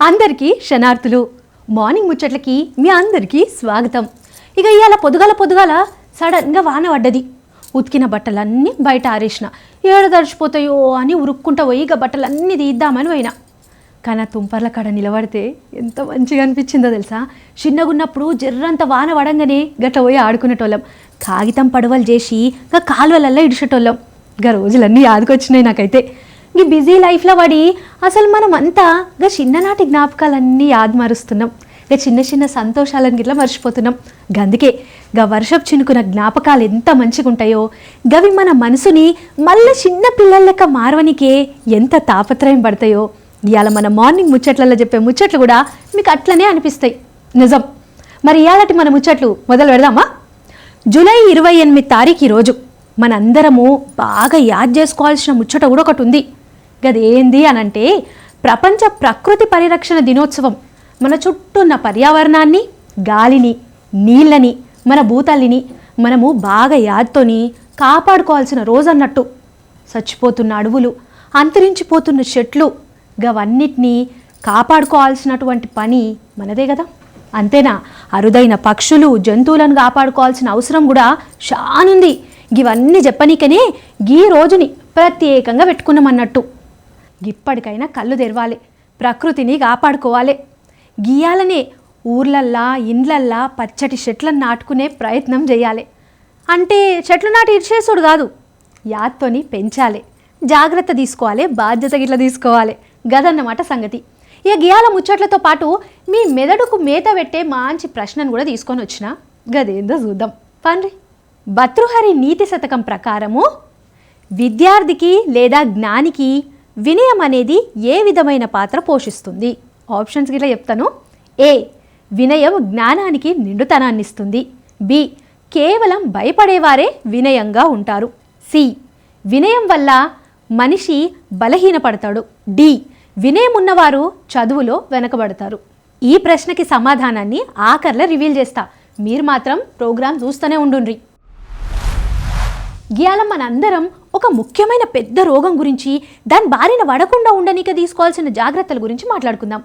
అందరికీ శనార్థులు. మార్నింగ్ ముచ్చట్లకి మీ అందరికీ స్వాగతం. ఇక ఇవాళ పొద్దుగాల సడన్గా వాన పడ్డది. ఉతికిన బట్టలన్నీ బయట ఆరేసిన. ఏడ తడిచిపోతాయో అని ఉరుక్కుంటా పోయి ఇక బట్టలన్నీ తీద్దామని పోయినా. కానీ ఆ తుంపర్ల కాడ నిలబడితే ఎంత మంచిగా అనిపించిందో తెలుసా. చిన్నగున్నప్పుడు జర్రంత వాన పడంగానే గట్ల పోయి ఆడుకునేటోళ్ళం. కాగితం పడవలు చేసి ఇక కాలువలల్లో ఇడిచేటోళ్ళం. ఇక రోజులన్నీ యాదకొచ్చినాయి నాకైతే. ఈ బిజీ లైఫ్లో పడి అసలు మనం అంతా ఇక చిన్ననాటి జ్ఞాపకాలన్నీ యాదమరుస్తున్నాం. ఇక చిన్న చిన్న సంతోషాలను గిట్లా మర్చిపోతున్నాం. అందుకే ఇక వర్షపు చినుకున్న జ్ఞాపకాలు ఎంత మంచిగా ఉంటాయో గవి మన మనసుని మళ్ళీ చిన్న పిల్లల లెక్క మారవనికే ఎంత తాపత్రయం పడతాయో ఇవాళ మన మార్నింగ్ ముచ్చట్లలో చెప్పే ముచ్చట్లు కూడా మీకు అట్లనే అనిపిస్తాయి. నిజం. మరి ఇవాళటి మన ముచ్చట్లు మొదలు పెడదామా? జూలై 28 తారీఖు రోజు మనందరము బాగా యాద్ చేసుకోవాల్సిన ముచ్చట కూడా ఒకటి ఉంది. గదేంది అనంటే ప్రపంచ ప్రకృతి పరిరక్షణ దినోత్సవం. మన చుట్టూ ఉన్న పర్యావరణాన్ని, గాలిని, నీళ్ళని, మన భూతల్లిని మనము బాగా యాద్తోని కాపాడుకోవాల్సిన రోజు అన్నట్టు. చచ్చిపోతున్న అడవులు, అంతరించిపోతున్న చెట్లు గవన్నిటినీ కాపాడుకోవాల్సినటువంటి పని మనదే కదా. అంతేనా, అరుదైన పక్షులు, జంతువులను కాపాడుకోవాల్సిన అవసరం కూడా చానుంది. ఇవన్నీ చెప్పనీకనే ఈ రోజుని ప్రత్యేకంగా పెట్టుకున్నామన్నట్టు. ఇప్పటికైనా కళ్ళు తెరవాలి, ప్రకృతిని కాపాడుకోవాలి. గీయాలనే ఊర్లల్లా, ఇండ్లల్లా పచ్చటి చెట్లను నాటుకునే ప్రయత్నం చేయాలి. అంటే చెట్లు నాటి ఇడిచేసుడు కాదు, యాత్తోని పెంచాలి, జాగ్రత్త తీసుకోవాలి, బాధ్యత గిట్ల తీసుకోవాలి. గదన్నమాట సంగతి. ఇక గీయాల ముచ్చట్లతో పాటు మీ మెదడుకు మేత పెట్టే మంచి ప్రశ్నను కూడా తీసుకొని వచ్చిన. గదేందో చూద్దాం పండ్రి. భర్తృహరి నీతి శతకం ప్రకారము విద్యార్థికి లేదా జ్ఞానికి వినయం అనేది ఏ విధమైన పాత్ర పోషిస్తుంది? ఆప్షన్స్ గిట్లా చెప్తాను. ఏ, వినయం జ్ఞానానికి నిండుతనాన్ని ఇస్తుంది. బి, కేవలం భయపడేవారే వినయంగా ఉంటారు. సి, వినయం వల్ల మనిషి బలహీనపడతాడు. డి, వినయం ఉన్నవారు చదువులో వెనకబడతారు. ఈ ప్రశ్నకి సమాధానాన్ని ఆఖర్లో రివీల్ చేస్తా. మీరు మాత్రం ప్రోగ్రాం చూస్తూనే ఉండుండ్రి. ఇవాళ మనందరం ఒక ముఖ్యమైన పెద్ద రోగం గురించి, దాని బారిన పడకుండా ఉండనీక తీసుకోవాల్సిన జాగ్రత్తల గురించి మాట్లాడుకుందాం.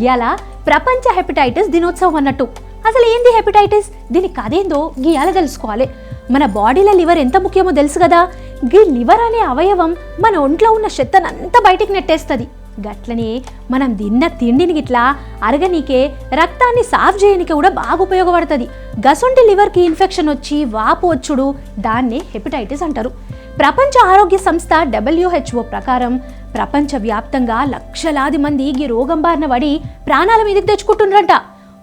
ఇవాళ ప్రపంచ హెపటైటిస్ దినోత్సవం అన్నట్టు. అసలు ఏంది హెపటైటిస్? దీని కథేందో ఇవాళ తెలుసుకోవాలి. మన బాడీలో లివర్ ఎంత ముఖ్యమో తెలుసు కదా. ఈ లివర్ అనే అవయవం మన ఒంట్లో ఉన్న చెత్తనంతా బయటికి నెట్టేస్తుంది. గట్లనే మనం తిన్న తిండిని గిట్లా అరగనీకే, రక్తాన్ని సాఫ్ చేయనికే కూడా బాగా ఉపయోగపడుతుంది. గసొంటి లివర్కి ఇన్ఫెక్షన్ వచ్చి వాపు వచ్చుడు, దాన్నే హెపటైటిస్ అంటారు. ప్రపంచ ఆరోగ్య సంస్థ WHO ప్రకారం ప్రపంచవ్యాప్తంగా లక్షలాది మంది ఈ రోగం బారిన పడి ప్రాణాల మీదకి తెచ్చుకుంటున్నారంట.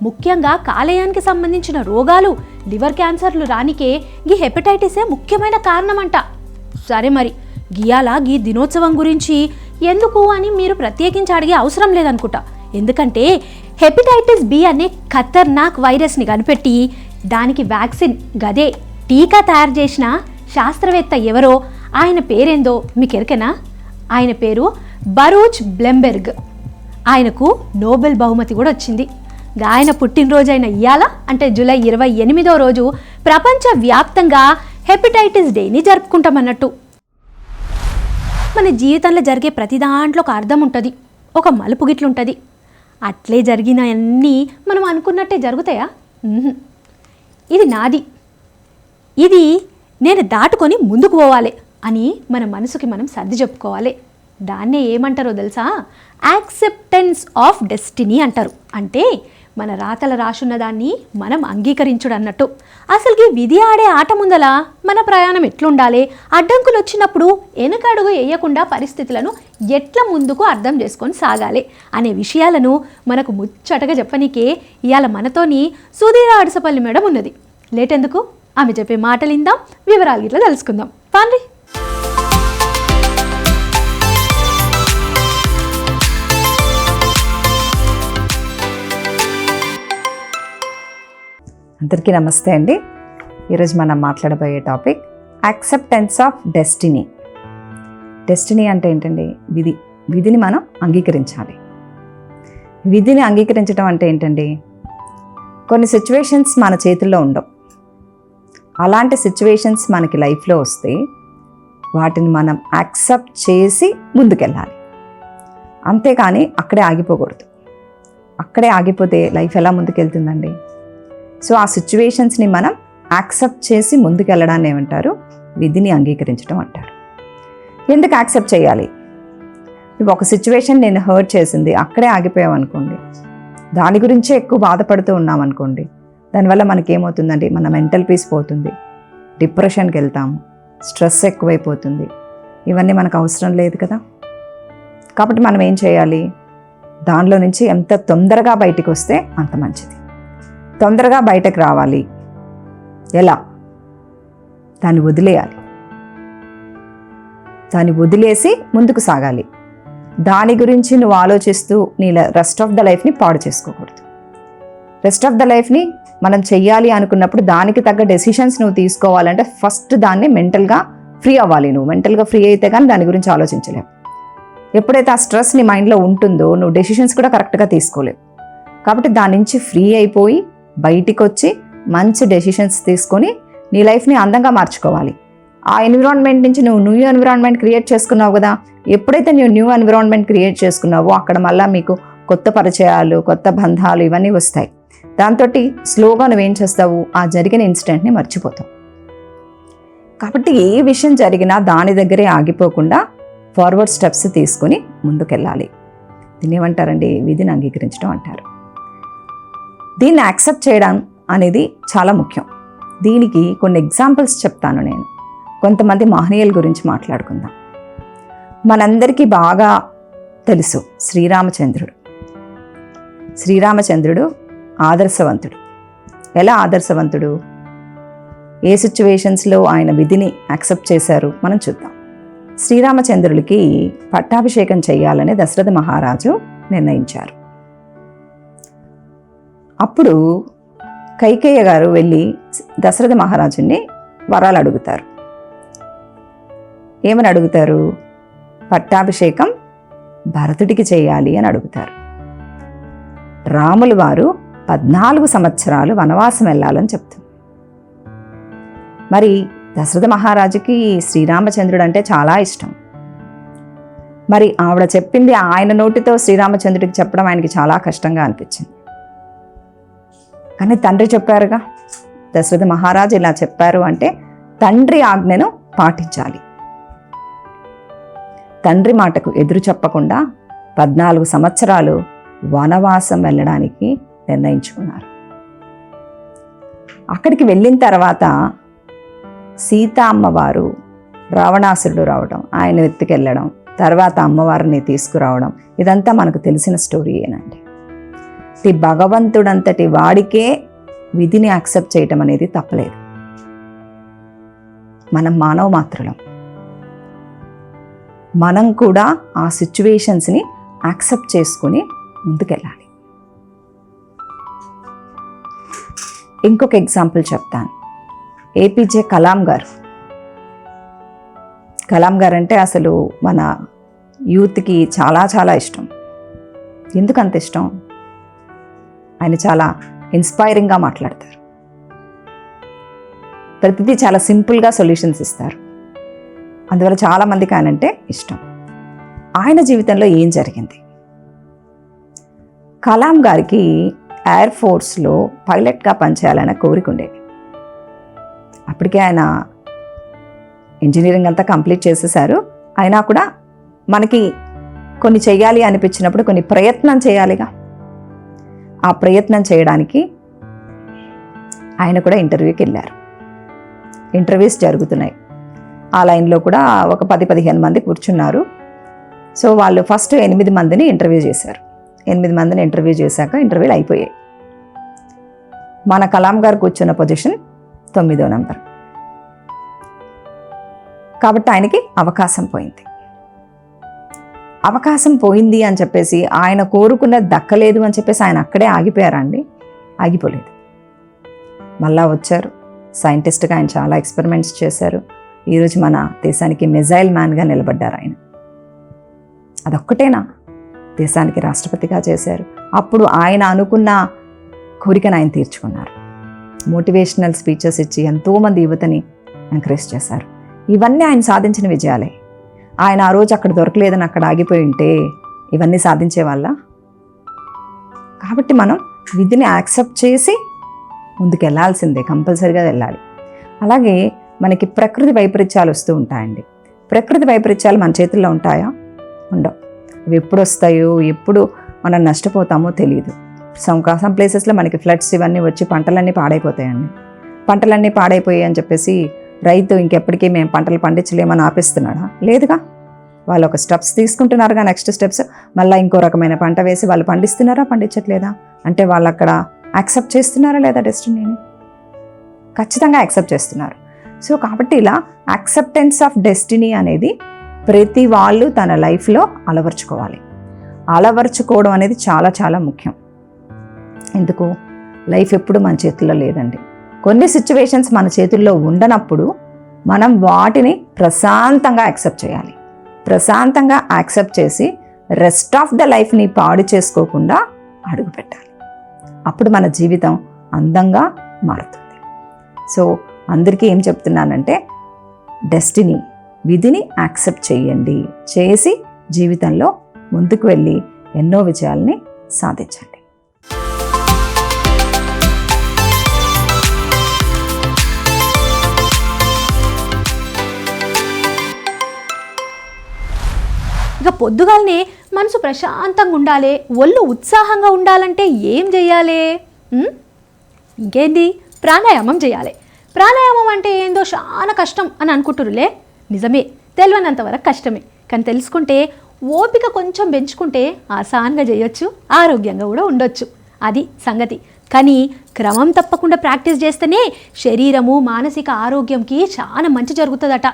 ముఖ్యంగా కాలేయానికి సంబంధించిన రోగాలు, లివర్ క్యాన్సర్లు రానికే ఈ హెపటైటిసే ముఖ్యమైన కారణమంట. సరే మరి గియాల ఈ దినోత్సవం గురించి ఎందుకు అని మీరు ప్రత్యేకించి అడిగే అవసరం లేదనుకుంటా. ఎందుకంటే హెపటైటిస్ బి అనే ఖతర్నాక్ వైరస్ని కనిపెట్టి దానికి వ్యాక్సిన్, గదే టీకా తయారు చేసిన శాస్త్రవేత్త ఎవరో, ఆయన పేరేందో మీకు ఎరికెనా? ఆయన పేరు బరూచ్ బ్లెంబెర్గ్. ఆయనకు నోబెల్ బహుమతి కూడా వచ్చింది. ఆయన పుట్టినరోజైన ఇయాల అంటే జూలై 28వ రోజు ప్రపంచవ్యాప్తంగా హెపటైటిస్ డేని జరుపుకుంటామన్నట్టు. మన జీవితంలో జరిగే ప్రతి దాంట్లో ఒక అర్థం ఉంటుంది, ఒక మలుపు గిట్లుంటుంది. అట్లే జరిగినవన్నీ మనం అనుకున్నట్టే జరుగుతాయా? ఇది నాది, ఇది నేను దాటుకొని ముందుకు పోవాలి అని మన మనసుకి మనం సర్ది చెప్పుకోవాలి. దాన్నే ఏమంటారో తెలుసా? యాక్సెప్టెన్స్ ఆఫ్ డెస్టినీ అంటారు. అంటే మన రాతల రాసున్న దాన్ని మనం అంగీకరించుడు అన్నట్టు. అసలుకి విధి ఆడే ఆట ముందల మన ప్రయాణం ఎట్లుండాలి, అడ్డంకులు వచ్చినప్పుడు వెనుకడుగు వేయకుండా పరిస్థితులను ఎట్లా ముందుకు అర్థం చేసుకొని సాగాలి అనే విషయాలను మనకు ముచ్చటగా చెప్పనీకే ఇవాళ మనతోని సుధీర అడసపల్లి మేడం ఉన్నది. లేటెందుకు, ఆమె చెప్పే మాటలు ఇందాం, వివరాలు ఇట్లా తెలుసుకుందాం. పాండి. అందరికీ నమస్తే అండి. ఈరోజు మనం మాట్లాడబోయే topic acceptance of destiny. Destiny అంటే ఏంటండి? విధి. విధిని మనం అంగీకరించాలి. విధిని అంగీకరించడం అంటే ఏంటండి? కొన్ని సిచ్యువేషన్స్ మన చేతుల్లో ఉండవు. అలాంటి సిచ్యువేషన్స్ మనకి లైఫ్లో వస్తే వాటిని మనం యాక్సెప్ట్ చేసి ముందుకెళ్ళాలి. అంతేకాని అక్కడే ఆగిపోకూడదు. అక్కడే ఆగిపోతే లైఫ్ ఎలా ముందుకెళ్తుందండి? సో ఆ సిచ్యువేషన్స్ని మనం యాక్సెప్ట్ చేసి ముందుకెళ్ళడాన్ని ఏమంటారు? విధిని అంగీకరించడం అంటారు. ఎందుకు యాక్సెప్ట్ చేయాలి? ఇప్పుడు ఒక సిచ్యువేషన్ నేను హర్ట్ చేసింది, అక్కడే ఆగిపోయాం అనుకోండి, దాని గురించే ఎక్కువ బాధపడుతూ ఉన్నాం అనుకోండి, దానివల్ల మనకేమవుతుందండి? మన మెంటల్ పీస్ పోతుంది, డిప్రెషన్కి వెళ్తాము, స్ట్రెస్ ఎక్కువైపోతుంది. ఇవన్నీ మనకు అవసరం లేదు కదా. కాబట్టి మనం ఏం చేయాలి? దానిలో నుంచి ఎంత తొందరగా బయటికి వస్తే అంత మంచిది. తొందరగా బయటకు రావాలి ఎలా? దాన్ని వదిలేయాలి. దాన్ని వదిలేసి ముందుకు సాగాలి. దాని గురించి నువ్వు ఆలోచిస్తూ నీ రెస్ట్ ఆఫ్ ద లైఫ్ని పాడు చేసుకోకూడదు. రెస్ట్ ఆఫ్ ద లైఫ్ని మనం చెయ్యాలి అనుకున్నప్పుడు దానికి తగ్గ డెసిషన్స్ నువ్వు తీసుకోవాలంటే ఫస్ట్ దాన్ని మెంటల్గా ఫ్రీ అవ్వాలి. నువ్వు మెంటల్గా ఫ్రీ అయితే కానీ దాని గురించి ఆలోచించలేవు. ఎప్పుడైతే ఆ స్ట్రెస్ నీ మైండ్లో ఉంటుందో నువ్వు డెసిషన్స్ కూడా కరెక్ట్గా తీసుకోలేవు. కాబట్టి దాని నుంచి ఫ్రీ అయిపోయి బయటికి వచ్చి మంచి డెసిషన్స్ తీసుకొని నీ లైఫ్ని అందంగా మార్చుకోవాలి. ఆ ఎన్విరాన్మెంట్ నుంచి నువ్వు న్యూ ఎన్విరాన్మెంట్ క్రియేట్ చేసుకున్నావు కదా. ఎప్పుడైతే నువ్వు న్యూ ఎన్విరాన్మెంట్ క్రియేట్ చేసుకున్నావో అక్కడ మళ్ళీ మీకు కొత్త పరిచయాలు, కొత్త బంధాలు ఇవన్నీ వస్తాయి. దాంతో స్లోగా నువ్వేం చేస్తావు? ఆ జరిగిన ఇన్సిడెంట్ని మర్చిపోతావు. కాబట్టి ఏ విషయం జరిగినా దాని దగ్గరే ఆగిపోకుండా ఫార్వర్డ్ స్టెప్స్ తీసుకొని ముందుకెళ్ళాలి. దీన్ని ఏమంటారండి? విధిని అంగీకరించడం అంటారు. దీన్ని యాక్సెప్ట్ చేయడం అనేది చాలా ముఖ్యం. దీనికి కొన్ని ఎగ్జాంపుల్స్ చెప్తాను నేను. కొంతమంది మహనీయుల గురించి మాట్లాడుకుందాం. మనందరికీ బాగా తెలుసు శ్రీరామచంద్రుడు. శ్రీరామచంద్రుడు ఆదర్శవంతుడు. ఎలా ఆదర్శవంతుడు? ఏ సిచ్యువేషన్స్లో ఆయన విధిని యాక్సెప్ట్ చేశారు మనం చూద్దాం. శ్రీరామచంద్రుడికి పట్టాభిషేకం చేయాలని దశరథ మహారాజు నిర్ణయించారు. అప్పుడు కైకేయ గారు వెళ్ళి దశరథ మహారాజుని వరాలు అడుగుతారు. ఏమని అడుగుతారు? పట్టాభిషేకం భరతుడికి చేయాలి అని అడుగుతారు. రాములు వారు 14 సంవత్సరాలు వనవాసం వెళ్ళాలని చెప్తుంది. మరి దశరథ మహారాజుకి శ్రీరామచంద్రుడు అంటే చాలా ఇష్టం. మరి ఆవిడ చెప్పింది ఆయన నోటితో శ్రీరామచంద్రుడికి చెప్పడం ఆయనకి చాలా కష్టంగా అనిపించింది. కానీ తండ్రి చెప్పారుగా, దశరథ మహారాజు ఇలా చెప్పారు అంటే తండ్రి ఆజ్ఞను పాటించాలి. తండ్రి మాటకు ఎదురు చెప్పకుండా 14 సంవత్సరాలు వనవాసం వెళ్ళడానికి నిర్ణయించుకున్నారు. అక్కడికి వెళ్ళిన తర్వాత సీతా అమ్మవారు, రావణాసురుడు రావడం, ఆయన ఎత్తుకెళ్ళడం, తర్వాత అమ్మవారిని తీసుకురావడం, ఇదంతా మనకు తెలిసిన స్టోరీయేనండి. భగవంతుడంతటి వాడికే విధిని యాక్సెప్ట్ చేయటం అనేది తప్పలేదు. మనం మానవ మాత్రులం. మనం కూడా ఆ సిచ్యువేషన్స్ని యాక్సెప్ట్ చేసుకుని ముందుకెళ్ళాలి. ఇంకొక ఎగ్జాంపుల్ చెప్తాను. ఏపీజే కలాం గారు. కలాం గారు అంటే అసలు మన యూత్కి చాలా చాలా ఇష్టం. ఎందుకు అంత ఇష్టం? ఆయన చాలా ఇన్స్పైరింగ్గా మాట్లాడతారు. ప్రతిదీ చాలా సింపుల్గా సొల్యూషన్స్ ఇస్తారు. అందువల్ల చాలామందికి ఆయన అంటే ఇష్టం. ఆయన జీవితంలో ఏం జరిగింది? కలాం గారికి ఎయిర్ ఫోర్స్లో పైలట్గా పనిచేయాలనే కోరిక ఉండేది. అప్పటికే ఆయన ఇంజనీరింగ్ అంతా కంప్లీట్ చేసేసారు. అయినా కూడా మనకి కొన్ని చేయాలి అనిపించినప్పుడు కొన్ని ప్రయత్నం చేయాలిగా. ఆ ప్రయత్నం చేయడానికి ఆయన కూడా ఇంటర్వ్యూకి వెళ్ళారు. ఇంటర్వ్యూస్ జరుగుతున్నాయి. ఆ లైన్లో కూడా ఒక 10-15 మంది కూర్చున్నారు. సో వాళ్ళు ఫస్ట్ 8 మందిని ఇంటర్వ్యూ చేశారు. 8 మందిని ఇంటర్వ్యూ చేశాక ఇంటర్వ్యూలు అయిపోయాయి. మన కలాం గారు కూర్చున్న పొజిషన్ 9వ నెంబర్. కాబట్టి ఆయనకి అవకాశం పోయింది. అవకాశం పోయింది అని చెప్పేసి ఆయన కోరుకున్నది దక్కలేదు అని చెప్పేసి ఆయన అక్కడే ఆగిపోయారండి? ఆగిపోలేదు. మళ్ళా వచ్చారు. సైంటిస్ట్గా ఆయన చాలా ఎక్స్పెరిమెంట్స్ చేశారు. ఈరోజు మన దేశానికి మిజైల్ మ్యాన్గా నిలబడ్డారు ఆయన. అదొక్కటేనా? దేశానికి రాష్ట్రపతిగా చేశారు. అప్పుడు ఆయన అనుకున్న కోరికను ఆయన తీర్చుకున్నారు. మోటివేషనల్ స్పీచెస్ ఇచ్చి ఎంతోమంది యువతని ఎంకరేజ్ చేశారు. ఇవన్నీ ఆయన సాధించిన విజయాలే. ఆయన ఆ రోజు అక్కడ దొరకలేదని అక్కడ ఆగిపోయి ఉంటే ఇవన్నీ సాధించే వాళ్ళ. కాబట్టి మనం విధిని యాక్సెప్ట్ చేసి ముందుకు వెళ్ళాల్సిందే, కంపల్సరీగా వెళ్ళాలి. అలాగే మనకి ప్రకృతి వైపరీత్యాలు వస్తూ ఉంటాయండి. ప్రకృతి వైపరీత్యాలు మన చేతుల్లో ఉంటాయా? ఉండవు. అవి ఎప్పుడు వస్తాయో, ఎప్పుడు మనం నష్టపోతామో తెలియదు. సమ్ ప్లేసెస్లో మనకి ఫ్లడ్స్ ఇవన్నీ వచ్చి పంటలన్నీ పాడైపోతాయండి. పంటలన్నీ పాడైపోయాయి అని చెప్పేసి రైతు ఇంకెప్పటికీ మేము పంటలు పండించలేమని ఆపేస్తున్నాడా? లేదుగా. వాళ్ళు ఒక స్టెప్స్ తీసుకుంటున్నారుగా, నెక్స్ట్ స్టెప్స్ మళ్ళీ ఇంకో రకమైన పంట వేసి వాళ్ళు పండిస్తున్నారా, పండించట్లేదా? అంటే వాళ్ళు అక్కడ యాక్సెప్ట్ చేస్తున్నారా లేదా డెస్టినీని? ఖచ్చితంగా యాక్సెప్ట్ చేస్తున్నారు. సో కాబట్టి ఇలా యాక్సెప్టెన్స్ ఆఫ్ డెస్టినీ అనేది ప్రతి వాళ్ళు తన లైఫ్లో అలవర్చుకోవాలి. అలవర్చుకోవడం అనేది చాలా చాలా ముఖ్యం. ఎందుకు? లైఫ్ ఎప్పుడు మన చేతుల్లో లేదండి. కొన్ని సిచ్యువేషన్స్ మన చేతుల్లో ఉండనప్పుడు మనం వాటిని ప్రశాంతంగా యాక్సెప్ట్ చేయాలి. ప్రశాంతంగా యాక్సెప్ట్ చేసి రెస్ట్ ఆఫ్ ద లైఫ్ని పాడు చేసుకోకుండా అడుగు పెట్టాలి. అప్పుడు మన జీవితం అందంగా మారుతుంది. సో అందరికీ ఏం చెప్తున్నానంటే, డెస్టినీ, విధిని యాక్సెప్ట్ చేయండి. చేసి జీవితంలో ముందుకు వెళ్ళి ఎన్నో విజయాల్ని సాధించండి. ఇక పొద్దుగాలనే మనసు ప్రశాంతంగా ఉండాలి, ఒళ్ళు ఉత్సాహంగా ఉండాలంటే ఏం చేయాలి? ఇంకేంది, ప్రాణాయామం చేయాలి. ప్రాణాయామం అంటే ఏందో చాలా కష్టం అని అనుకుంటురులే. నిజమే, తెలియనంతవరకు కష్టమే. కానీ తెలుసుకుంటే, ఓపిక కొంచెం పెంచుకుంటే ఆసాన్గా చేయొచ్చు, ఆరోగ్యంగా కూడా ఉండొచ్చు. అది సంగతి. కానీ క్రమం తప్పకుండా ప్రాక్టీస్ చేస్తేనే శరీరము మానసిక ఆరోగ్యంకి చాలా మంచి జరుగుతుందట.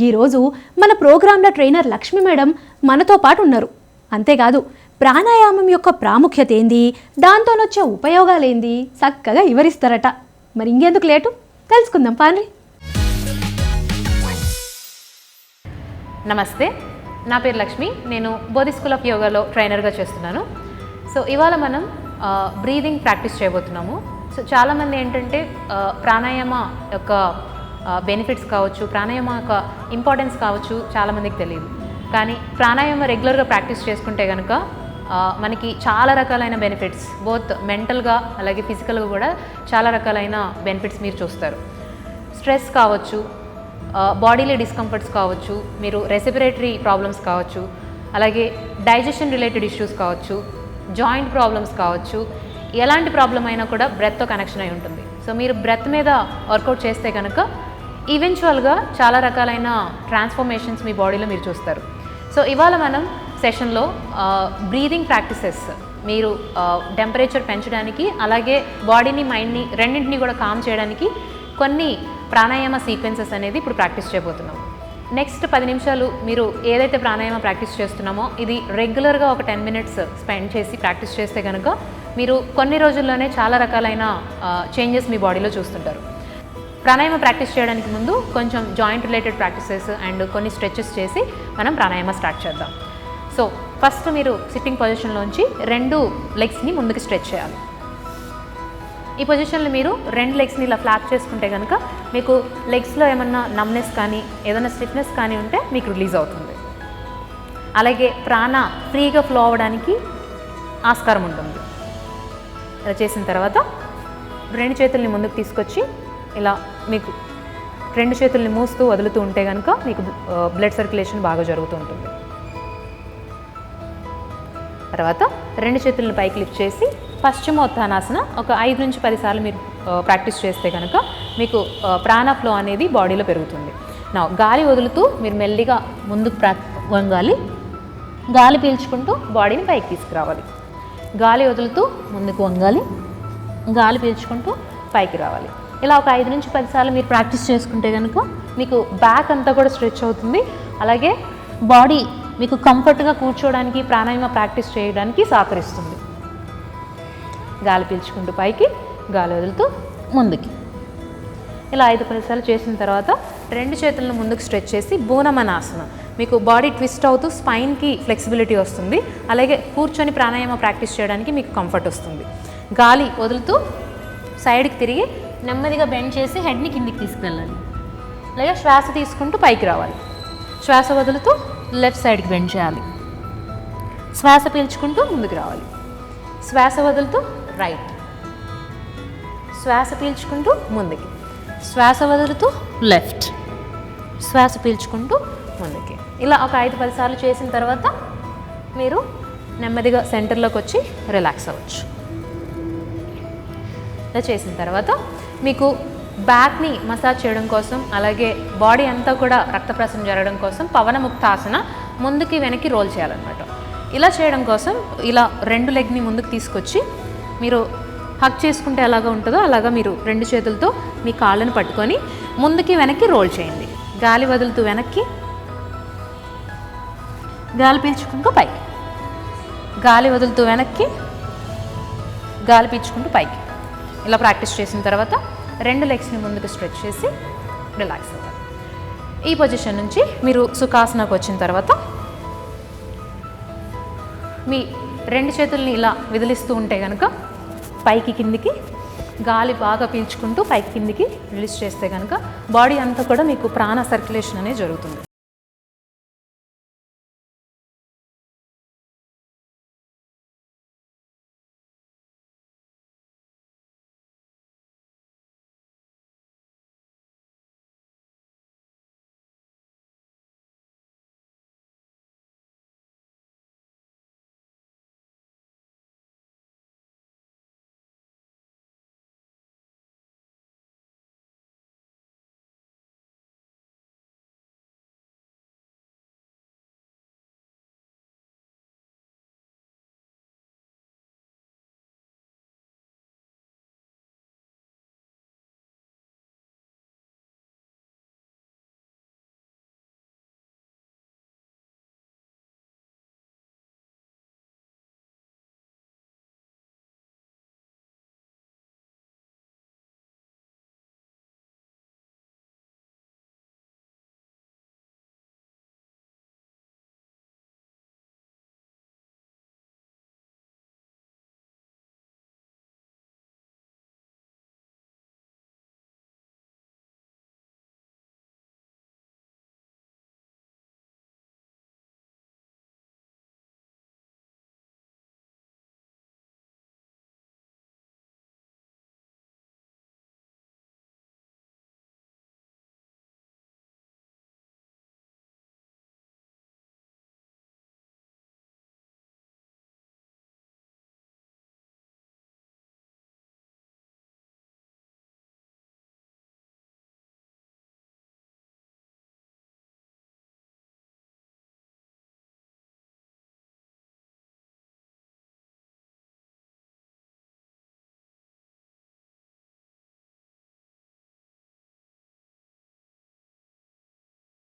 ఈరోజు మన ప్రోగ్రాంల ట్రైనర్ లక్ష్మి మేడం మనతో పాటు ఉన్నారు. అంతేకాదు, ప్రాణాయామం యొక్క ప్రాముఖ్యత ఏంది, దాంతోనొచ్చే ఉపయోగాలు ఏంది చక్కగా వివరిస్తారట. మరి ఇంకెందుకు లేటు, తెలుసుకుందాం పాండ్రి. నమస్తే, నా పేరు లక్ష్మి. నేను బోధి స్కూల్ ఆఫ్ యోగాలో ట్రైనర్గా చేస్తున్నాను. సో ఇవాళ మనం బ్రీదింగ్ ప్రాక్టీస్ చేయబోతున్నాము. సో చాలామంది ఏంటంటే ప్రాణాయామ యొక్క బెనిఫిట్స్ కావచ్చు, ప్రాణాయామ యొక్క ఇంపార్టెన్స్ కావచ్చు చాలామందికి తెలియదు. కానీ ప్రాణాయామ రెగ్యులర్గా ప్రాక్టీస్ చేసుకుంటే కనుక మనకి చాలా రకాలైన బెనిఫిట్స్, బోత్ మెంటల్గా అలాగే ఫిజికల్గా కూడా చాలా రకాలైన బెనిఫిట్స్ మీరు చూస్తారు. స్ట్రెస్ కావచ్చు, బాడీలో డిస్కంఫర్ట్స్ కావచ్చు, మీరు రెస్పిరేటరీ ప్రాబ్లమ్స్ కావచ్చు, అలాగే డైజెషన్ రిలేటెడ్ ఇష్యూస్ కావచ్చు, జాయింట్ ప్రాబ్లమ్స్ కావచ్చు, ఎలాంటి ప్రాబ్లం అయినా కూడా బ్రెత్తో కనెక్షన్ అయి ఉంటుంది. సో మీరు బ్రెత్ మీద వర్కౌట్ చేస్తే కనుక ఈవెన్చువల్గా చాలా రకాలైన ట్రాన్స్ఫర్మేషన్స్ మీ బాడీలో మీరు చూస్తారు. సో ఇవాళ మనం సెషన్లో బ్రీదింగ్ ప్రాక్టీసెస్, మీరు టెంపరేచర్ పెంచడానికి అలాగే బాడీని మైండ్ని రెండింటిని కూడా కామ్ చేయడానికి కొన్ని ప్రాణాయామ సీక్వెన్సెస్ అనేది ఇప్పుడు ప్రాక్టీస్ చేయబోతున్నాం. నెక్స్ట్ 10 నిమిషాలు మీరు ఏదైతే ప్రాణాయామ ప్రాక్టీస్ చేస్తున్నామో ఇది రెగ్యులర్గా ఒక 10 మినిట్స్ స్పెండ్ చేసి ప్రాక్టీస్ చేస్తే కనుక మీరు కొన్ని రోజుల్లోనే చాలా రకాలైన చేంజెస్ మీ బాడీలో చూస్తుంటారు. ప్రాణాయామ ప్రాక్టీస్ చేయడానికి ముందు కొంచెం జాయింట్ రిలేటెడ్ ప్రాక్టీసెస్ అండ్ కొన్ని స్ట్రెచెస్ చేసి మనం ప్రాణాయామ స్టార్ట్ చేద్దాం. సో ఫస్ట్ మీరు సిట్టింగ్ పొజిషన్లోంచి 2 లెగ్స్ని ముందుకు స్ట్రెచ్ చేయాలి. ఈ పొజిషన్లో మీరు 2 లెగ్స్ని ఇలా ఫ్లాప్ చేసుకుంటే కనుక మీకు లెగ్స్లో ఏమన్నా నమ్నెస్ కానీ ఏదైనా స్టిఫ్నెస్ కానీ ఉంటే మీకు రిలీజ్ అవుతుంది. అలాగే ప్రాణ ఫ్రీగా ఫ్లో అవ్వడానికి ఆస్కారం ఉంటుంది. ఇలా చేసిన తర్వాత 2 చేతుల్ని ముందుకు తీసుకొచ్చి ఇలా మీకు 2 చేతుల్ని మూస్తూ వదులుతూ ఉంటే కనుక మీకు బ్లడ్ సర్క్యులేషన్ బాగా జరుగుతూ ఉంటుంది. తర్వాత 2 చేతులను పైకి లిఫ్ట్ చేసి పశ్చిమోత్థానాసన ఒక 5 నుంచి 10 సార్లు మీరు ప్రాక్టీస్ చేస్తే కనుక మీకు ప్రాణ ఫ్లో అనేది బాడీలో పెరుగుతుంది. నా గాలి వదులుతూ మీరు మెల్లిగా ముందుకు వంగాలి. గాలి పీల్చుకుంటూ బాడీని పైకి తీసుకురావాలి. గాలి వదులుతూ ముందుకు వంగాలి. గాలి పీల్చుకుంటూ పైకి రావాలి. ఇలా ఒక 5 నుంచి 10 సార్లు మీరు ప్రాక్టీస్ చేసుకుంటే కనుక మీకు బ్యాక్ అంతా కూడా స్ట్రెచ్ అవుతుంది. అలాగే బాడీ మీకు కంఫర్ట్గా కూర్చోవడానికి ప్రాణాయామ ప్రాక్టీస్ చేయడానికి సహకరిస్తుంది. గాలి పీల్చుకుంటూ పైకి, గాలి వదులుతూ ముందుకి. ఇలా 5-10 సార్లు చేసిన తర్వాత 2 చేతులను ముందుకు స్ట్రెచ్ చేసి బూనమనాసన, మీకు బాడీ ట్విస్ట్ అవుతూ స్పైన్కి ఫ్లెక్సిబిలిటీ వస్తుంది. అలాగే కూర్చొని ప్రాణాయామ ప్రాక్టీస్ చేయడానికి మీకు కంఫర్ట్ వస్తుంది. గాలి వదులుతూ సైడ్కి తిరిగి నెమ్మదిగా బెండ్ చేసి హెడ్ని కిందికి తీసుకెళ్ళాలి. అలాగే శ్వాస తీసుకుంటూ పైకి రావాలి. శ్వాస వదులుతూ లెఫ్ట్ సైడ్కి బెండ్ చేయాలి. శ్వాస పీల్చుకుంటూ ముందుకు రావాలి. శ్వాస వదులుతూ రైట్. శ్వాస పీల్చుకుంటూ ముందుకి. శ్వాస వదులుతూ లెఫ్ట్. శ్వాస పీల్చుకుంటూ ముందుకి. ఇలా ఒక 5-10 సార్లు చేసిన తర్వాత మీరు నెమ్మదిగా సెంటర్లోకి వచ్చి రిలాక్స్ అవ్వచ్చు. ఇలా చేసిన తర్వాత మీకు బ్యాక్ని మసాజ్ చేయడం కోసం, అలాగే బాడీ అంతా కూడా రక్త ప్రసరణ జరగడం కోసం పవనముక్తాసన ముందుకి వెనక్కి రోల్ చేయాలన్నమాట. ఇలా చేయడం కోసం ఇలా 2 లెగ్ని ముందుకు తీసుకొచ్చి మీరు హగ్ చేసుకుంటే ఎలాగా ఉంటుందో అలాగా మీరు 2 చేతులతో మీ కాళ్ళని పట్టుకొని ముందుకి వెనక్కి రోల్ చేయండి. గాలి వదులుతూ వెనక్కి, గాలి పీల్చుకుంటూ పైకి, గాలి వదులుతూ వెనక్కి, గాలి పీల్చుకుంటూ పైకి. ఇలా ప్రాక్టీస్ చేసిన తర్వాత 2 లెగ్స్ని ముందుకు స్ట్రెచ్ చేసి రిలాక్స్ అవ్వాలి. ఈ పొజిషన్ నుంచి మీరు సుఖాసనకు వచ్చిన తర్వాత మీ 2 చేతుల్ని ఇలా విదిలిస్తూ ఉంటే కనుక పైకి కిందికి గాలి బాగా పీల్చుకుంటూ పైకి కిందికి రిలీజ్ చేస్తే కనుక బాడీ అంతా కూడా మీకు ప్రాణ సర్క్యులేషన్ అనేది జరుగుతుంది.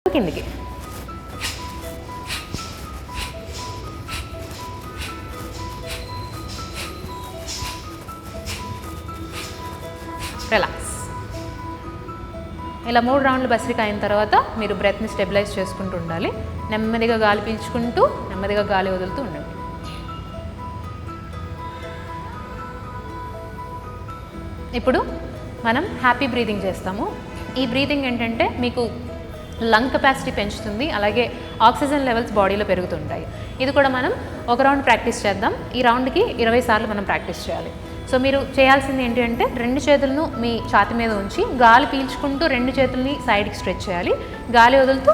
కిందికి. రిలాక్స్. ఇలా 3 రౌండ్లు బస్రిక అయిన తర్వాత మీరు బ్రెత్ని స్టెబిలైజ్ చేసుకుంటూ ఉండాలి. నెమ్మదిగా గాలి పీల్చుకుంటూ నెమ్మదిగా గాలి వదులుతూ ఉండండి. ఇప్పుడు మనం హ్యాపీ బ్రీదింగ్ చేస్తాము. ఈ బ్రీదింగ్ ఏంటంటే మీకు లంగ్ కెపాసిటీ పెంచుతుంది, అలాగే ఆక్సిజన్ లెవెల్స్ బాడీలో పెరుగుతుంటాయి. ఇది కూడా మనం ఒక రౌండ్ ప్రాక్టీస్ చేద్దాం. ఈ రౌండ్కి 20 సార్లు మనం ప్రాక్టీస్ చేయాలి. సో మీరు చేయాల్సింది ఏంటి అంటే 2 చేతులను మీ ఛాతీ మీద ఉంచి గాలి పీల్చుకుంటూ 2 చేతుల్ని సైడ్కి స్ట్రెచ్ చేయాలి. గాలి వదులుతూ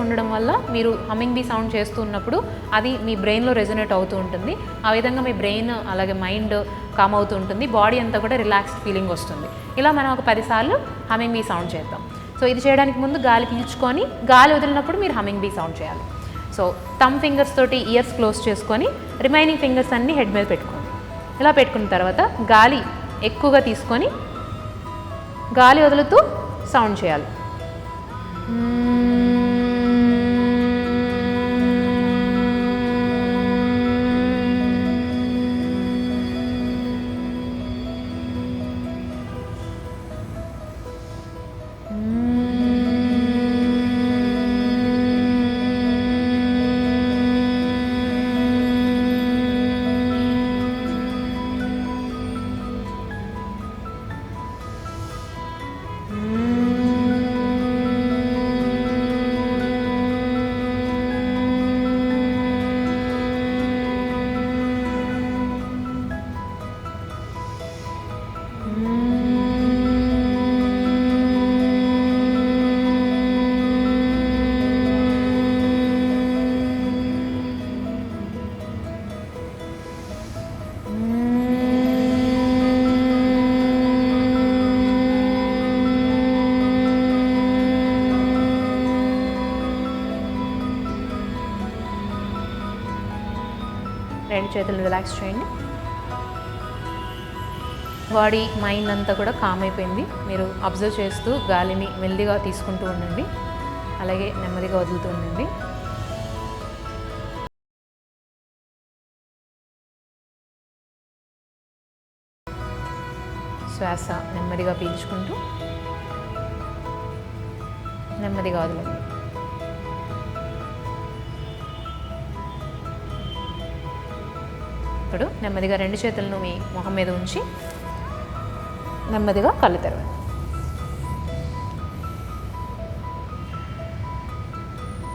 ఉండడం వల్ల మీరు హమ్మింగ్ బీ సౌండ్ చేస్తూ ఉన్నప్పుడు అది మీ బ్రెయిన్లో రెజొనేట్ అవుతూ ఉంటుంది. ఆ విధంగా మీ బ్రెయిన్ అలాగే మైండ్ కామ్ అవుతూ ఉంటుంది, బాడీ అంతా కూడా రిలాక్స్డ్ ఫీలింగ్ వస్తుంది. ఇలా మనం ఒక 10 సార్లు హమ్మింగ్ బీ సౌండ్ చేద్దాం. సో ఇది చేయడానికి ముందు గాలి పీల్చుకొని గాలి వదిలినప్పుడు మీరు హమ్మింగ్ బీ సౌండ్ చేయాలి. సో థమ్ ఫింగర్స్ తోటి ఇయర్స్ క్లోజ్ చేసుకొని రిమైనింగ్ ఫింగర్స్ అన్నీ హెడ్ మీద పెట్టుకోండి. ఇలా పెట్టుకున్న తర్వాత గాలి ఎక్కువగా తీసుకొని గాలి వదులుతూ సౌండ్ చేయాలి. రెండు చేతులు రిలాక్స్ చేయండి. బాడీ మైండ్ అంతా కూడా కామ్ అయిపోయింది. మీరు అబ్జర్వ్ చేస్తూ గాలిని మెల్లిగా తీసుకుంటూ ఉండండి, అలాగే నెమ్మదిగా వదులుతూ ఉండండి. శ్వాస నెమ్మదిగా పీల్చుకుంటూ నెమ్మదిగా వదలండి. ఇప్పుడు నెమ్మదిగా రెండు చేతులను మీ మొహం మీద ఉంచి నెమ్మదిగా కళ్ళు తెరవండి.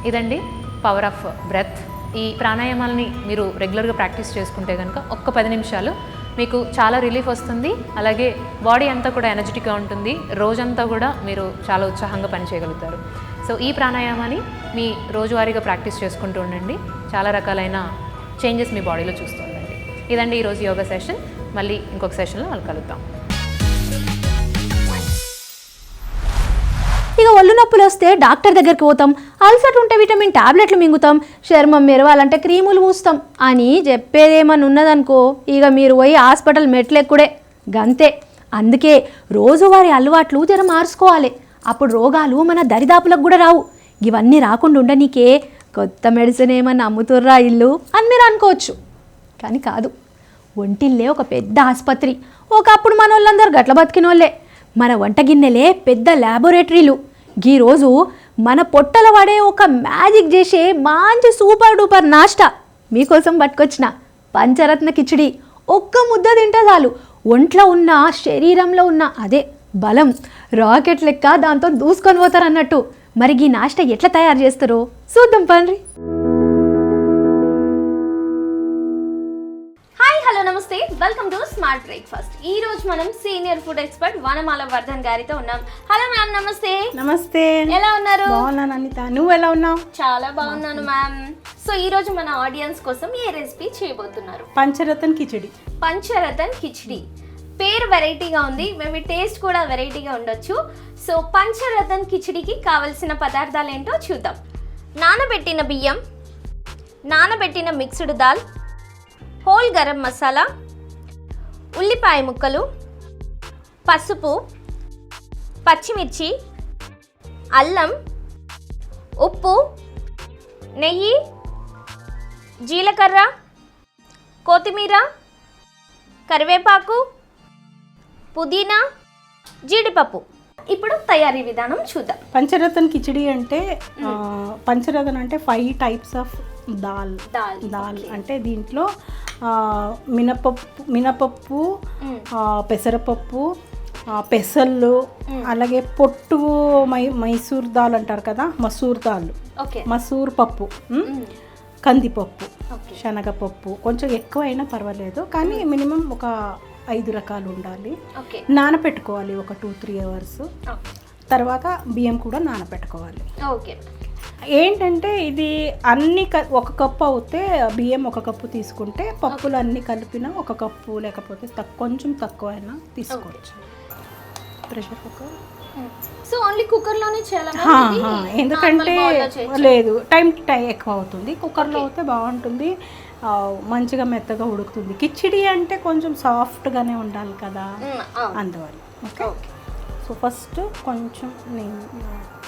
ఇదండి పవర్ ఆఫ్ బ్రెత్. ఈ ప్రాణాయామాలని మీరు రెగ్యులర్గా ప్రాక్టీస్ చేసుకుంటే కనుక ఒక్క 10 నిమిషాలు మీకు చాలా రిలీఫ్ వస్తుంది, అలాగే బాడీ అంతా కూడా ఎనర్జెటిక్గా ఉంటుంది, రోజంతా కూడా మీరు చాలా ఉత్సాహంగా పనిచేయగలుగుతారు. సో ఈ ప్రాణాయామాన్ని మీ రోజువారీగా ప్రాక్టీస్ చేసుకుంటూ ఉండండి, చాలా రకాలైన చేంజెస్ మీ బాడీలో చూస్తూ ఉండండి. ఇదండి ఈరోజు యోగా సెషన్. మళ్ళీ ఇంకొక సెషన్లో మళ్ళీ కలుద్దాం. ఇక ఒళ్ళు నొప్పులు వస్తే డాక్టర్ దగ్గరికి పోతాం, అల్సర్ ఉంటే విటమిన్ టాబ్లెట్లు మింగుతాం, చర్మం మెరవాలంటే క్రీములు పూస్తాం అని చెప్పేదేమన్నా ఉన్నదనుకో, ఇక మీరు పోయి హాస్పిటల్ మెట్లెక్కుడే గంతే. అందుకే రోజువారీ అలవాట్లు జర మార్చుకోవాలి, అప్పుడు రోగాలు మన దరిదాపులకు కూడా రావు. ఇవన్నీ రాకుండా ఉండనీకే కొత్త మెడిసిన్ ఏమన్నా అమ్ముతుర్రా ఇల్లు అని మీరు అనుకోవచ్చు, కానీ కాదు. ఒంటిల్లే ఒక పెద్ద ఆసుపత్రి. ఒకప్పుడు మన వాళ్ళందరూ గట్ల బతికిన వాళ్ళే. మన వంట గిన్నెలే పెద్ద ల్యాబొరేటరీలు. ఈరోజు మన పొట్టల వాడే ఒక మ్యాజిక్ చేసే మంచి సూపర్ డూపర్ నాష్టా మీకోసం పట్టుకొచ్చిన పంచరత్న కిచిడి. ఒక్క ముద్ద తింటే చాలు ఒంట్లో ఉన్న శరీరంలో ఉన్న అదే బలం రాకెట్ లెక్క దాంతో దూసుకొని పోతారు అన్నట్టు. మరి ఈ నాష్టా ఎట్లా తయారు చేస్తారో చూద్దాం పండ్రి. హలో నమస్తే, వెల్కమ్ టు స్మార్ట్ బ్రేక్ఫాస్ట్. ఈ రోజు మనం సీనియర్ ఫుడ్ ఎక్స్పర్ట్ వనమాల వర్ధన్ గారితో ఉన్నాం. హలో మ్యామ్, నమస్తే. నమస్తే, ఎలా ఉన్నారు? బాగున్నాను అనిత, నువ్వు ఎలా ఉన్నావు? చాలా బాగున్నాను మ్యామ్. సో ఈ రోజు మన ఆడియన్స్ కోసం ఏ రెసిపీ చేయబోతున్నారు? పంచరత్న కిచడి. పంచరతన్ కిచడి పేరు వెరైటీగా ఉంది, మేబీ టేస్ట్ కూడా వెరైటీగా ఉండొచ్చు. సో పంచరతన్ కిచడికి కావలసిన పదార్థాలు ఏంటో చూద్దాం. నానబెట్టిన బియ్యం, నానబెట్టిన మిక్స్డ్ దాల్, హోల్ గరం మసాలా, ఉల్లిపాయ ముక్కలు, పసుపు, పచ్చిమిర్చి, అల్లం, ఉప్పు, నెయ్యి, జీలకర్ర, కొత్తిమీర, కరివేపాకు, పుదీనా, జీడిపప్పు. ఇప్పుడు తయారీ విధానం చూద్దాం. పంచరత్న కిచడి అంటే పంచరత్న అంటే 5 టైప్స్ ఆఫ్ దాల్. అంటే దీంట్లో మినపప్పు, పెసరపప్పు, పెసళ్ళు, అలాగే పొట్టు మైసూర్ దాల్ అంటారు కదా, మసూర్ దాల్, మసూర్ పప్పు, కందిపప్పు, శనగపప్పు. కొంచెం ఎక్కువ అయినా పర్వాలేదు, కానీ మినిమం ఒక 5 రకాలు ఉండాలి. నానపెట్టుకోవాలి ఒక 2-3 అవర్స్. తర్వాత బియ్యం కూడా నానపెట్టుకోవాలి. ఏంటంటే ఇది అన్ని ఒక కప్పు అవుతే బియ్యం ఒక కప్పు తీసుకుంటే పప్పులు అన్నీ కలిపిన ఒక కప్పు లేకపోతే కొంచెం తక్కువ అయినా తీసుకోవచ్చు. ప్రెషర్ కుక్కర్ సో ఓన్లీ కుక్కర్లోనే చేయాలా? ఎందుకంటే లేదు, టైం ఎక్కువ అవుతుంది. కుక్కర్లో అయితే బాగుంటుంది, మంచిగా మెత్తగా ఉడుకుతుంది. కిచిడి అంటే కొంచెం సాఫ్ట్గానే ఉండాలి కదా, అందువల్ల. ఓకే, సో ఫస్ట్ కొంచెం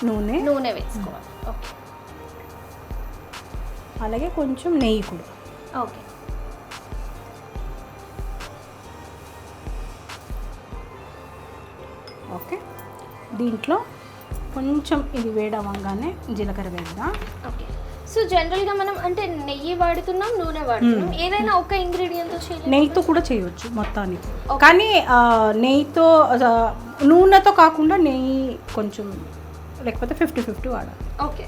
నూనె వేసుకోవాలి. ఓకే, అలాగే కొంచెం నెయ్యి కూడా. Okay, okay. దీంట్లో కొంచెం ఇది వేడవంగానే జీలకర్ర వేద్దాం. ఓకే. సో జనరల్గా మనం అంటే నెయ్యి వాడుతున్నాం, నూనె వాడుతున్నాం, ఏదైనా ఒక ఇంగ్రీడియంట్తో చేయలేదు? నెయ్యితో కూడా చేయవచ్చు మొత్తానికి, కానీ నెయ్యితో నూనెతో కాకుండా నెయ్యి కొంచెం లేకపోతే 50-50 వాడాలి. ఓకే,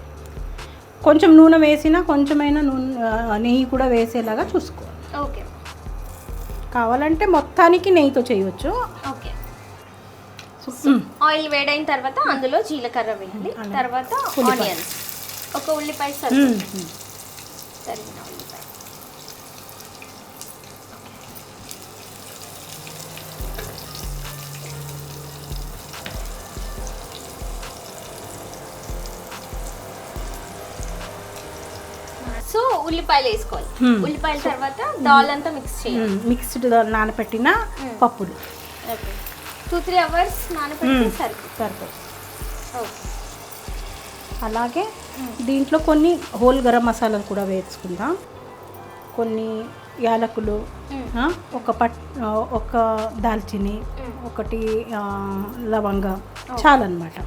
కొంచెం నూనె వేసినా కొంచెమైనా నెయ్యి కూడా వేసేలాగా చూసుకోవాలి. ఓకే. కావాలంటే మొత్తానికి నెయ్యితో చేయవచ్చు. ఓకే. ఆయిల్ వేడైన తర్వాత అందులో జీలకర్ర వేయాలి, తర్వాత ఆనియన్స్, ఒక ఉల్లిపాయ తరిగిన ఉల్లిపాయ. సో ఉల్లిపాయలు వేసుకోవాలి. ఉల్లిపాయల తర్వాత దాల్ అంతా మిక్స్ చేయాలి. మిక్స్డ్ నానబెట్టిన పప్పులు 2-3 అవర్స్ నానబెట్టి సరిపోతుంది. అలాగే దీంట్లో కొన్ని హోల్ గరం మసాలాలు కూడా వేసుకుందాం. కొన్ని యాలకులు, ఒక దాల్చిని, ఒకటి లవంగ, చాలన్నమాట.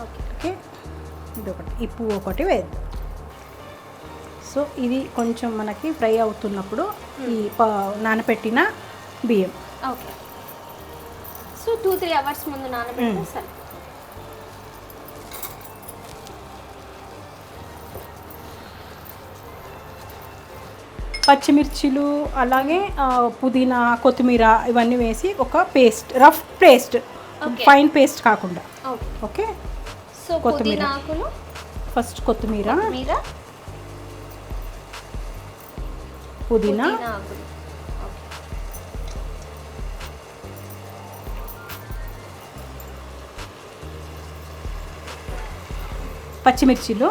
ఓకే, ఇదొకటి, ఈ పువ్వు ఒకటి వేద్దాం. సో ఇది కొంచెం మనకి ఫ్రై అవుతున్నప్పుడు ఈ నానబెట్టిన బియ్యం. ఓకే, సో 2-3 అవర్స్ ముందు నానబెడితే సరే. పచ్చిమిర్చిలు, అలాగే పుదీనా, కొత్తిమీర ఇవన్నీ వేసి ఒక paste, rough paste, fine paste కాకుండా. ఓకే, సో కొత్తిమీర ఆకులు ఫస్ట్, కొత్తిమీర, పుదీనా, పచ్చిమిర్చిలు,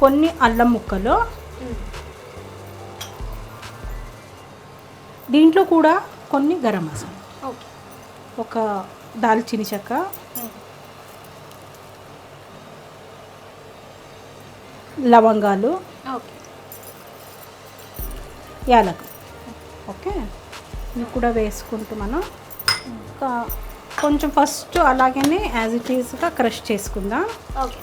కొన్ని అల్లం ముక్కలు, దీంట్లో కూడా కొన్ని గరం మసాలా, ఒక దాల్చిని చెక్క, లవంగాలు, యాలకు. ఓకే, ఇవి కూడా వేసుకుంటూ మనం కొంచెం ఫస్ట్ అలాగనే యాజ్ ఇట్ ఈస్గా క్రష్ చేసుకుందాం. ఓకే,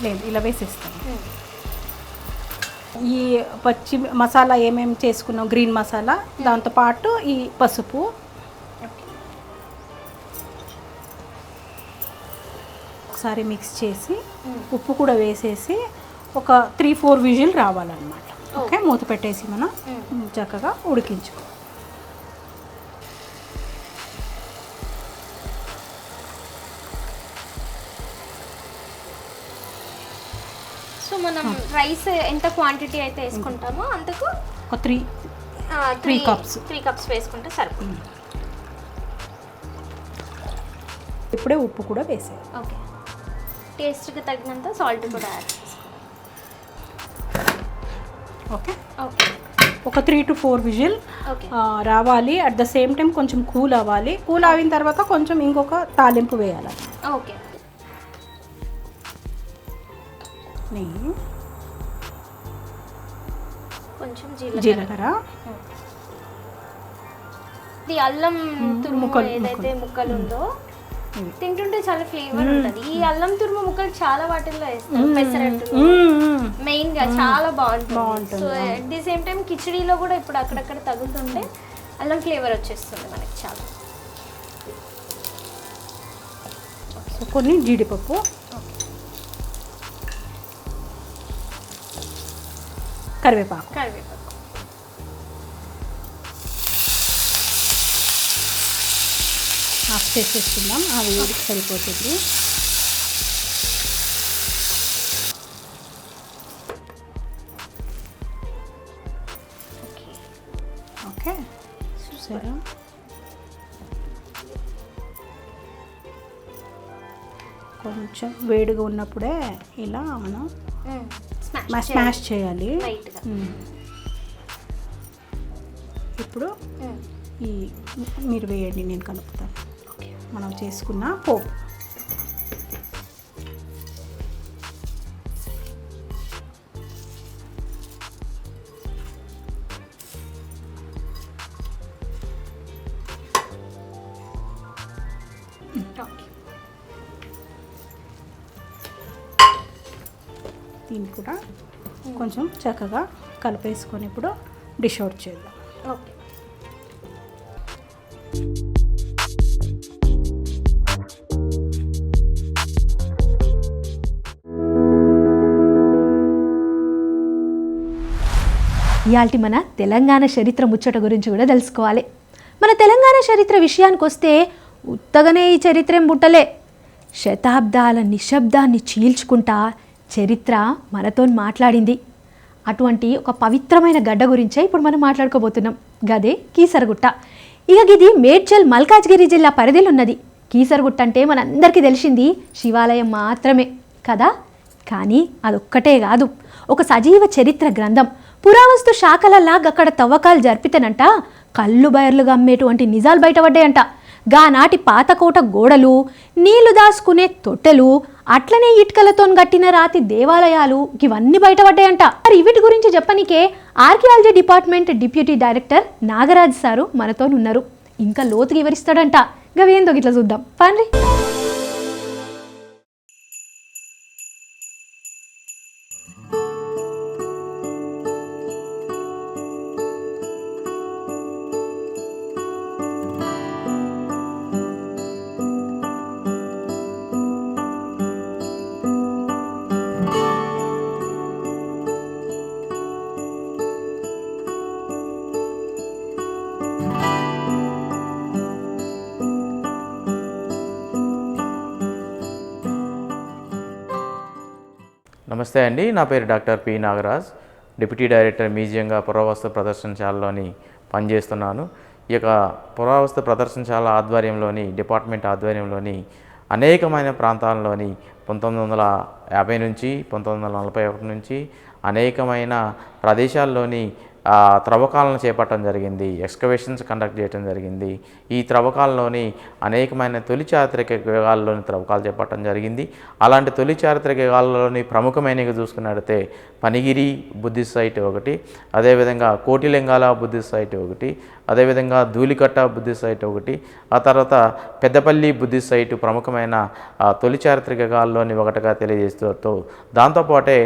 లేదు ఇలా వేసేస్తాం. ఈ పచ్చి మసాలా ఏమేమి చేసుకున్నాం, గ్రీన్ మసాలా, దాంతోపాటు ఈ పసుపు, ఒకసారి మిక్స్ చేసి ఉప్పు కూడా వేసేసి ఒక 3-4 విజిల్ రావాలన్నమాట. ఓకే, మూత పెట్టేసి మనం చక్కగా ఉడికించుకో. సో మనం రైస్ ఎంత క్వాంటిటీ అయితే వేసుకుంటామో అంతకు ఒక 3 కప్స్ వేసుకుంటే సరిపోతుంది. ఇప్పుడే ఉప్పు కూడా వేసేది. ఓకే, టేస్ట్కి తగినంత సాల్ట్ కూడా యాడ్ చేసుకోవాలి. ఓకే, ఓకే, ఒక 3 to 4 విజిల్ రావాలి. అట్ ద సేమ్ టైం కొంచెం కూల్ అవ్వాలి. కూల్ అయిన తర్వాత కొంచెం ఇంకొక తాలింపు వేయాలి. ఓకే, నెయ్యి, కొంచెం జీలకర్ర, ఇది అల్లం తురుము ఏదైతే ముక్కలు ఉందో తింటుంటే చాలా ఫ్లేవర్ ఉంటుంది. ఈ అల్లం తురుము ముక్కలు చాలా వాటిల్లో వేస్తారు, పెసరట్టు మెయిన్ గా చాలా బాగుంటుంది. So at the same time కిచడీలో కూడా ఇప్పుడు అక్కడక్కడ తగులుతుంటే అల్లం ఫ్లేవర్ వచ్చేస్తుంది మనకి చాలా. కొన్ని జీడిపప్పు, కరివేపాకు. ఆఫ్ చేసేసుకుందాం, ఆ వేడికి సరిపోతుంది. ఓకే, చూసారా? కొంచెం వేడిగా ఉన్నప్పుడే ఇలా మనం స్మాష్ చేయాలి. ఇప్పుడు ఈ మీరు వేయండి, నేను కలుపుతాను. మనం చేసుకున్న పోపు దీన్ని కూడా కొంచెం చక్కగా కలిపేసుకొని ఇప్పుడు డిష్ అవుట్ చేద్దాం. ఓకే. ఇయాల్టి మన తెలంగాణ చరిత్ర ముచ్చట గురించి కూడా తెలుసుకోవాలి. మన తెలంగాణ చరిత్ర విషయానికి వస్తే ఉత్తగనే ఈ చరిత్ర ఏం పుట్టలే. శతాబ్దాల నిశ్శబ్దాన్ని చీల్చుకుంటా చరిత్ర మనతో మాట్లాడింది. అటువంటి ఒక పవిత్రమైన గడ్డ గురించే ఇప్పుడు మనం మాట్లాడుకోబోతున్నాం. గదే కీసరగుట్ట. ఇక ఇది మేడ్చల్ మల్కాజ్గిరి జిల్లా పరిధిలో ఉన్నది. కీసరగుట్ట అంటే మనందరికీ తెలిసింది శివాలయం మాత్రమే కదా. కానీ అదొక్కటే కాదు, ఒక సజీవ చరిత్ర గ్రంథం. పురావస్తు శాఖలల్లా అక్కడ తవ్వకాలు జరిపితేనంట కళ్ళు బయర్లుగా అమ్మేటువంటి నిజాలు బయటపడ్డాయంట. గానాటి పాతకోట గోడలు, నీళ్లు దాచుకునే తొట్టెలు, అట్లనే ఇటుకలతో కట్టిన రాతి దేవాలయాలు ఇవన్నీ బయటపడ్డాయంట. మరి వీటి గురించి చెప్పనికే archaeology department deputy director Nagaraj sir మనతో ఉన్నారు. ఇంకా లోతుగా వివరిస్తాడంట. గవేందో గిట్లా చూద్దాం పండ్రి. నమస్తే అండి, నా పేరు doctor P Nagaraj, deputy director మ్యూజియంగా పురావస్తు ప్రదర్శనశాలలోని పనిచేస్తున్నాను. ఈ యొక్క పురావస్తు ప్రదర్శనశాల ఆధ్వర్యంలోని డిపార్ట్మెంట్ ఆధ్వర్యంలోని అనేకమైన ప్రాంతాల్లోని 1950 నుంచి 1941 నుంచి అనేకమైన ప్రదేశాల్లోని త్రవ్వకాలను చేపట్టడం జరిగింది. ఎక్స్కవేషన్స్ కండక్ట్ చేయడం జరిగింది. ఈ త్రవ్వకాల్లోని అనేకమైన తొలి చారిత్రక యుగాల్లోని త్రవ్వకాలు చేపట్టడం జరిగింది. అలాంటి తొలి చారిత్రక యుగాల్లోని ప్రముఖమైనవి చూసుకున్నట్లయితే పనిగిరి బుద్ధిస్ట్ సైట్ ఒకటి, అదేవిధంగా కోటిలింగాల బుద్ధిస్ట్ సైట్ ఒకటి, అదేవిధంగా ధూళికట్ట బుద్ధిస్ట్ సైట్ ఒకటి, ఆ తర్వాత పెద్దపల్లి బుద్ధిస్ట్ సైట్ ప్రముఖమైన తొలి చారిత్రక యుగాల్లోని ఒకటిగా తెలియజేస్తూ దాంతోపాటే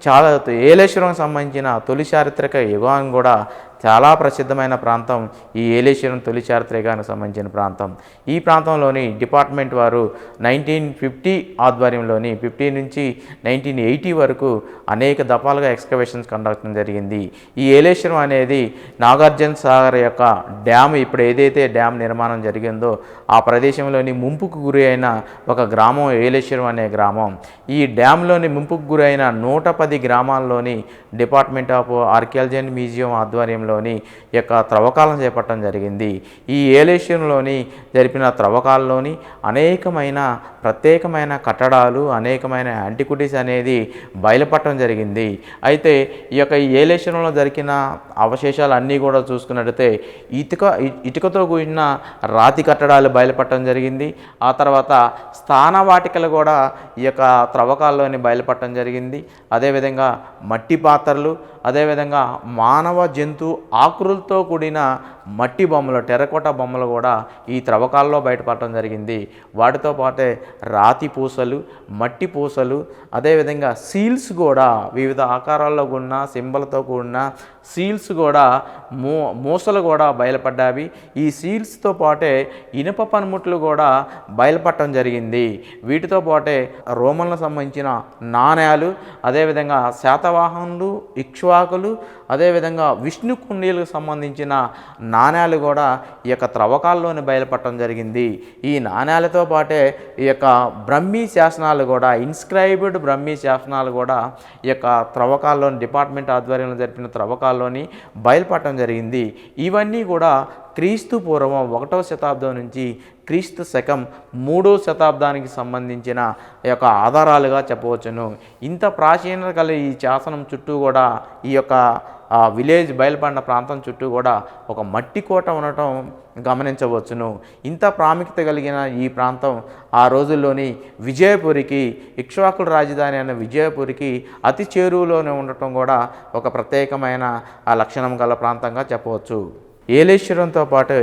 చాలా ఏలేశ్వరం సంబంధించిన తొలి చారిత్రక యుగం కూడా చాలా ప్రసిద్ధమైన ప్రాంతం ఈ ఏలేశ్వరం తొలి చారిత్రక యుగానికి సంబంధించిన ప్రాంతం. ఈ ప్రాంతంలోని డిపార్ట్మెంట్ వారు 1950 ఆధ్వర్యంలోని 50 నుంచి 1980 వరకు అనేక దఫాలుగా ఎక్స్కవేషన్స్ కండక్ట్ జరిగింది. ఈ ఏలేశ్వరం అనేది నాగార్జున సాగర్ యొక్క డ్యామ్, ఇప్పుడు ఏదైతే డ్యామ్ నిర్మాణం జరిగిందో ఆ ప్రదేశంలోని ముంపుకు గురి అయిన ఒక గ్రామం ఏలేశ్వరం అనే గ్రామం. ఈ డ్యామ్లోని ముంపుకు గురి అయిన 110 గ్రామాల్లోని department of archaeology and museum ఆధ్వర్యంలోని యొక్క త్రవ్వకాలను చేపట్టడం జరిగింది. ఈ ఏలేశ్వరంలోని జరిపిన త్రవ్వకాల్లోని అనేకమైన ప్రత్యేకమైన కట్టడాలు, అనేకమైన యాంటిక్విటీస్ అనేది బయలుపడటం జరిగింది. అయితే ఈ యొక్క ఏలేశ్వరంలో జరిగిన అవశేషాలు అన్నీ కూడా చూసుకున్నట్లయితే ఇటుకతో కూడిన రాతి కట్టడాలు బయలుపడటం జరిగింది. ఆ తర్వాత స్థానవాటికలు కూడా ఈ యొక్క త్రవ్వకాల్లోని బయలుపడటం జరిగింది. అదేవిధంగా మట్టి పాత్రలు, అదేవిధంగా మానవ జంతు ఆకృతులతో కూడిన మట్టి బొమ్మలు, టెర్రకోట బొమ్మలు కూడా ఈ త్రవ్వకాల్లో బయటపడటం జరిగింది. వాటితో పాటే రాతి పూసలు, మట్టి పూసలు, అదేవిధంగా సీల్స్ కూడా వివిధ ఆకారాల్లో కూడిన సింబల్తో కూడిన సీల్స్ కూడా మూసలు కూడా బయలుపడ్డావి. ఈ సీల్స్తో పాటే ఇనుప పనిముట్లు కూడా బయలుపడటం జరిగింది. వీటితో పాటే రోమన్లకు సంబంధించిన నాణ్యాలు, అదేవిధంగా శాతవాహనులు, ఇక్ష్వాకులు, అదేవిధంగా విష్ణు కుండీలకు సంబంధించిన నాణ్యాలు కూడా ఈ యొక్క త్రవ్వకాల్లోనే బయలుపడటం జరిగింది. ఈ నాణ్యాలతో పాటే ఈ యొక్క బ్రహ్మీ శాసనాలు కూడా, ఇన్స్క్రైబ్డ్ బ్రహ్మీ శాసనాలు కూడా ఈ యొక్క త్రవ్వకాల్లోని డిపార్ట్మెంట్ ఆధ్వర్యంలో జరిపిన త్రవ్వకాల్లోని బయలుపడటం జరిగింది. ఇవన్నీ కూడా క్రీస్తు పూర్వం 1వ శతాబ్దం నుంచి క్రీస్తు శకం 3వ శతాబ్దానికి సంబంధించిన ఈ యొక్క ఆధారాలుగా చెప్పవచ్చును. ఇంత ప్రాచీనత గల ఈ శాసనం చుట్టూ కూడా, ఈ యొక్క విలేజ్ బయలుపడిన ప్రాంతం చుట్టూ కూడా ఒక మట్టి కోట ఉండటం గమనించవచ్చును. ఇంత ప్రాముఖ్యత కలిగిన ఈ ప్రాంతం ఆ రోజుల్లోని విజయపురికి, ఇక్ష్వాకుల రాజధాని అయిన విజయపురికి అతి చేరువలోనే ఉండటం కూడా ఒక ప్రత్యేకమైన లక్షణం గల ప్రాంతంగా చెప్పవచ్చు. ఏలేశ్వరంతో పాటు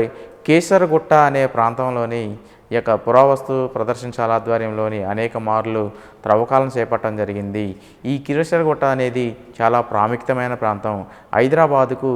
కేసరగుట్ట అనే ప్రాంతంలోని ఈ యొక్క పురావస్తు ప్రదర్శనశాల ఆధ్వర్యంలోని అనేక మార్లు త్రవ్వకాలను చేపట్టడం జరిగింది. ఈ కేసరగుట్ట అనేది చాలా ప్రాముఖ్యమైన ప్రాంతం. హైదరాబాదుకు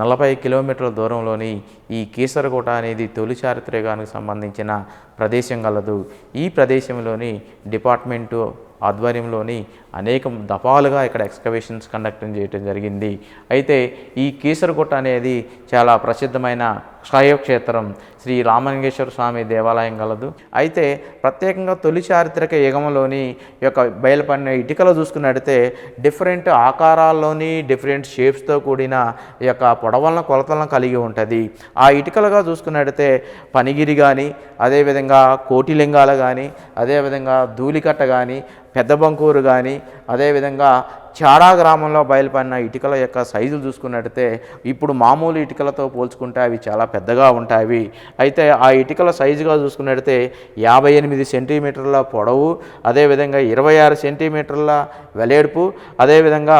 40 కిలోమీటర్ల దూరంలోని ఈ కేసరగుట్ట అనేది తొలి చారిత్రకానికి సంబంధించిన ప్రదేశం గలదు. ఈ ప్రదేశంలోని డిపార్ట్మెంటు ఆధ్వర్యంలోని అనేక దఫాలుగా ఇక్కడ ఎక్స్కవేషన్స్ కండక్ట్ చేయడం జరిగింది. అయితే ఈ కేసరగుట్ట అనేది చాలా ప్రసిద్ధమైన శైవక్షేత్రం, శ్రీ రామలింగేశ్వర స్వామి దేవాలయం గలదు. అయితే ప్రత్యేకంగా తొలి చారిత్రక యుగంలోని ఈ యొక్క బయలుపడిన ఇటుకలు చూసుకున్నట్టయితే డిఫరెంట్ ఆకారాల్లోని డిఫరెంట్ షేప్స్తో కూడిన ఈ యొక్క పొడవలను కొలతలను కలిగి ఉంటుంది. ఆ ఇటుకలుగా చూసుకున్నట్టయితే పనిగిరి కానీ, అదేవిధంగా కోటిలింగాలు కానీ, అదేవిధంగా ధూళికట్ట కానీ, పెద్ద బంకూరు కానీ, అదేవిధంగా చాడా గ్రామంలో బయలుపడిన ఇటుకల యొక్క సైజులు చూసుకున్నట్టయితే ఇప్పుడు మామూలు ఇటుకలతో పోల్చుకుంటే అవి చాలా పెద్దగా ఉంటాయి. అయితే ఆ ఇటుకల సైజుగా చూసుకున్నట్టయితే 58 సెంటీమీటర్ల పొడవు, అదేవిధంగా 26 సెంటీమీటర్ల వెడల్పు, అదేవిధంగా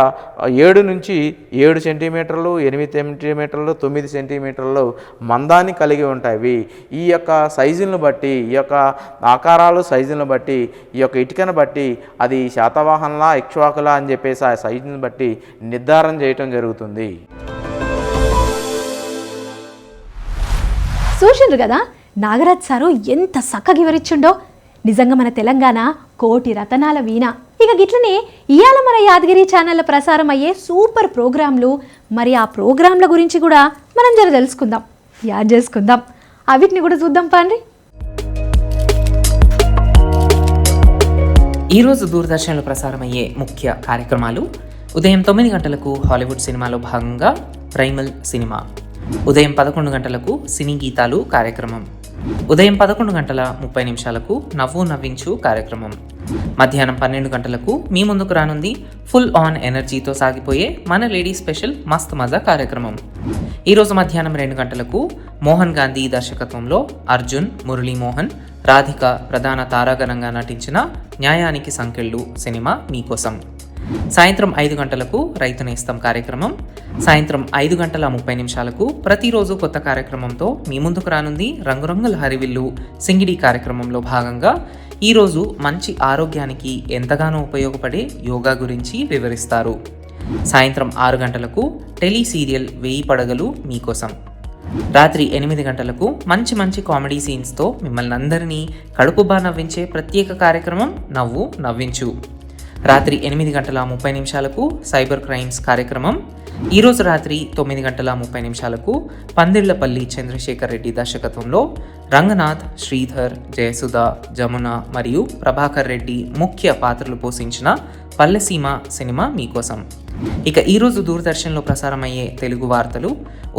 7 నుంచి 7 సెంటీమీటర్లు, 8 సెంటీమీటర్లు, 9 సెంటీమీటర్లు మందాన్ని కలిగి ఉంటాయి. ఈ యొక్క సైజులను బట్టి, ఈ యొక్క ఆకారాలు సైజులను బట్టి, ఈ యొక్క ఇటుకను బట్టి అది శాతవాహనలా ఇక్ష్వాకులా అని చెప్పేసి ఆ సైజుని బట్టి నిర్ధారణ చేయటం జరుగుతుంది. చూసిండ్రు కదా నాగరాజ్ సారు ఎంత చక్కగా వివరించిండో. నిజంగా మన తెలంగాణ కోటి రతనాల వీణ. ఇక గిట్లనే ఇయాల మన యాదగిరి ఛానల్లో ప్రసారం అయ్యే సూపర్ ప్రోగ్రాంలు, మరి ఆ ప్రోగ్రాంల గురించి కూడా మనం జర తెలుసుకుందాం, యాడ్ చేసుకుందాం. అవిటిని కూడా చూద్దాం పాండ్రి. ఈరోజు దూరదర్శన్లో ప్రసారమయ్యే ముఖ్య కార్యక్రమాలు: ఉదయం 9 గంటలకు హాలీవుడ్ సినిమాలో భాగంగా ప్రైమల్ సినిమా, ఉదయం 11 గంటలకు సినీ గీతాలు కార్యక్రమం, ఉదయం 11:30 నవ్వు నవ్వించు కార్యక్రమం, మధ్యాహ్నం 12 గంటలకు మీ ముందుకు రానుంది ఫుల్ ఆన్ ఎనర్జీతో సాగిపోయే మన లేడీ స్పెషల్ మస్త్ మజా కార్యక్రమం. ఈరోజు మధ్యాహ్నం 2 గంటలకు మోహన్ గాంధీ దర్శకత్వంలో అర్జున్, మురళీమోహన్, రాధిక ప్రధాన తారాగణంగా నటించిన న్యాయానికి సంకెళ్ళు సినిమా మీకోసం. సాయంత్రం 5 గంటలకు రైతు నేస్తం కార్యక్రమం, సాయంత్రం 5:30 ప్రతిరోజు కొత్త కార్యక్రమంతో మీ ముందుకు రానుంది రంగురంగుల హరివిల్లు సింగిడి కార్యక్రమంలో భాగంగా ఈరోజు మంచి ఆరోగ్యానికి ఎంతగానో ఉపయోగపడే యోగా గురించి వివరిస్తారు. సాయంత్రం 6 గంటలకు టెలి సీరియల్ 1000 పడగలు మీకోసం. రాత్రి 8 గంటలకు మంచి మంచి కామెడీ సీన్స్తో మిమ్మల్ని అందరినీ కడుపుబా నవ్వించే ప్రత్యేక కార్యక్రమం నవ్వు నవ్వించు. రాత్రి 8:30 సైబర్ క్రైమ్స్ కార్యక్రమం. ఈరోజు రాత్రి 9:30 పందిళ్లపల్లి చంద్రశేఖర్ రెడ్డి దర్శకత్వంలో రంగనాథ్, శ్రీధర్, జయసుధ, జమున మరియు ప్రభాకర్ రెడ్డి ముఖ్య పాత్రలు పోషించిన పల్లెసీమ సినిమా మీకోసం. ఇక ఈరోజు దూరదర్శన్లో ప్రసారమయ్యే తెలుగు వార్తలు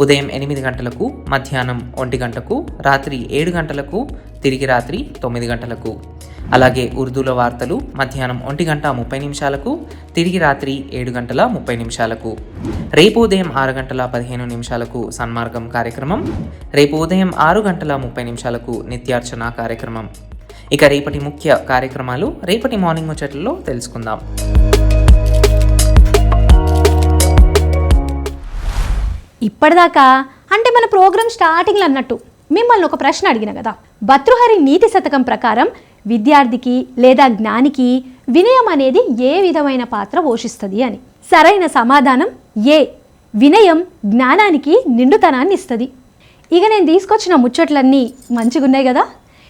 ఉదయం 8 గంటలకు, మధ్యాహ్నం 1 గంటకు, రాత్రి 7 గంటలకు, తిరిగి రాత్రి 9 గంటలకు. అలాగే ఉర్దూలో వార్తలు మధ్యాహ్నం 1:30 తిరిగి రాత్రి 7:30. రేపు ఉదయం 6:15 సన్మార్గం కార్యక్రమం, రేపు ఉదయం 6:30 నిత్యార్చన కార్యక్రమం. ఇక రేపటి ముఖ్య కార్యక్రమాలు రేపటి మార్నింగ్ ముచ్చట్లలో తెలుసుకుందాం. ఇప్పటిదాకా అంటే మన ప్రోగ్రామ్ స్టార్టింగ్లో అన్నట్టు మిమ్మల్ని ఒక ప్రశ్న అడిగిన కదా, భర్తృహరి నీతి శతకం ప్రకారం విద్యార్థికి లేదా జ్ఞానికి వినయం అనేది ఏ విధమైన పాత్ర పోషిస్తుంది అని. సరైన సమాధానం ఏ. వినయం జ్ఞానానికి నిండుతనాన్ని ఇస్తుంది. ఇక నేను తీసుకొచ్చిన ముచ్చట్లన్నీ మంచిగా ఉన్నాయి కదా.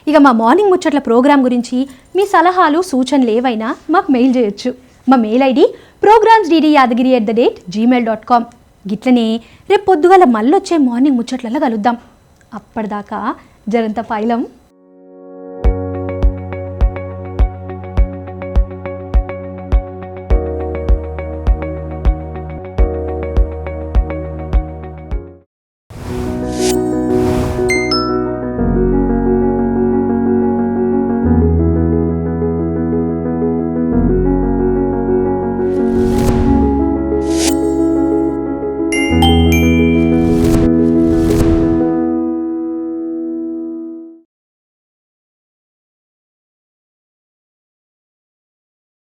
ఇక మా మార్నింగ్ ముచ్చట్ల ప్రోగ్రాం గురించి మీ సలహాలు సూచనలు ఏవైనా మాకు మెయిల్ చేయొచ్చు. మా మెయిల్ ఐడి programs.ddiyadagiri@gmail.com. గిట్లనే రేపు పొద్దుగాల మళ్ళొచ్చే మార్నింగ్ ముచ్చట్లలో కలుద్దాం. అప్పటిదాకా జరంత పైలం